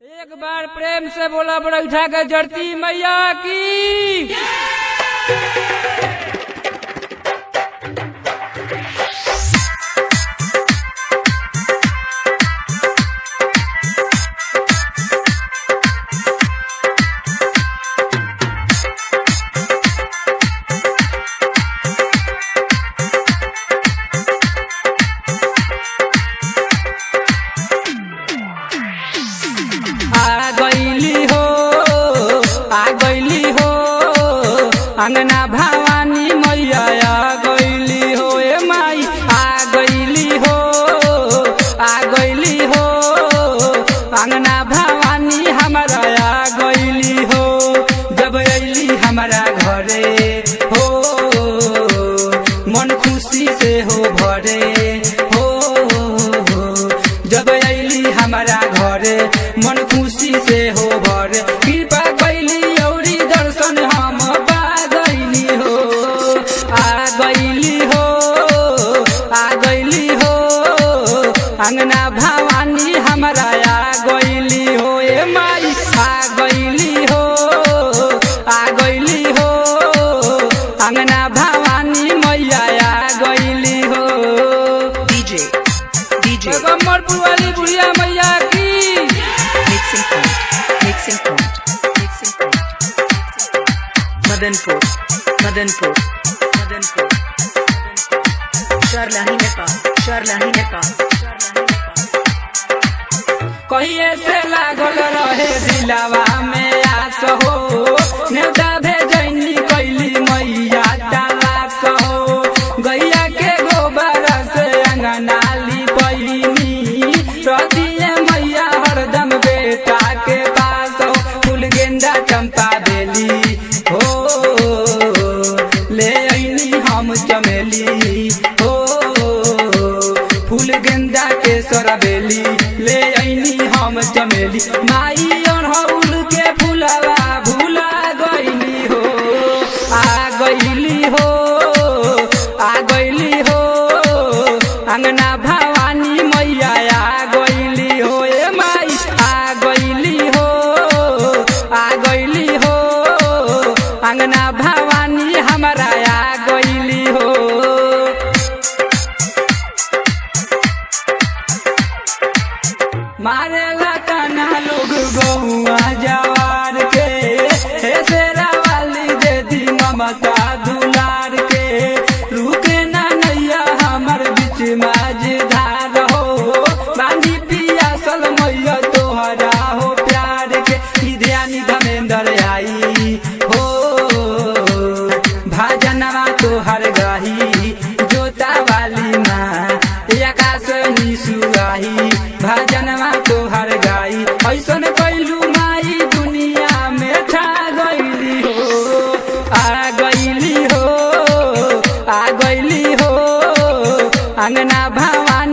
एक बार प्रेम से बोला बड़ा उठा कर जड़ती मैया की। अंगना भवानी मैया आ गईली हो, ए माई आ गईली हो, आ गईली हो। अंगना भवानी हमारा आ गईली हो, जब अली हमारा घरे हो मन खुशी से हो भरे हो। जब अली हमारा घरे मन खुशी से हो भरे, कृपा कैली औरी दर्शन हम अंगना भवानी हमारा आ गईली हो, ए माई आ गईली हो, आ गईली हो। अंगना भवानी मैया आ गईली हो। डीजे कमरपुर वाली बुढ़िया मैया की। Mixing point Madanpur Sarlahi Nepal. कहिए से लागल रहे दिलावा में आस हो, नेवता भेजनी कैली मैया तलाश हो। गैया के गोबर से अंगना लिपैनी, रतिए मैया हरदम बेटा के पास हो। फूल गेंदा चंपा बेली हो, ले आईनी हम चमेली हो। फूल गेंदा के सरबेली ले आईनी हम चमेली। माई अड़हुल के फूलवा भूला गईली हो, आ गईली हो, आ गईली हो। अंगना भवानी मैया आ गईली हो, ए माई आ गईली हो, आ गईली हो। अंगना भवानी हमारा आ गईली हो। मारे लकाना लोग गहुआ जवार के, हे शेरा वाली दे दी ममता दुलार के। रुके ना नैया हमर बीच माझधार हो, बांधी पियासल मैया तोहरा हो प्यार के। ध्यानी धमेंद्र आई हो, भाजनवा तोहर गाही। जोता वाली माँ आकाश निसुआही, भजनवा तोहर गाई। ऐसन कैलू माई दुनिया में छा गईली हो, आ गईली हो, आ गईली हो। अंगना भवानी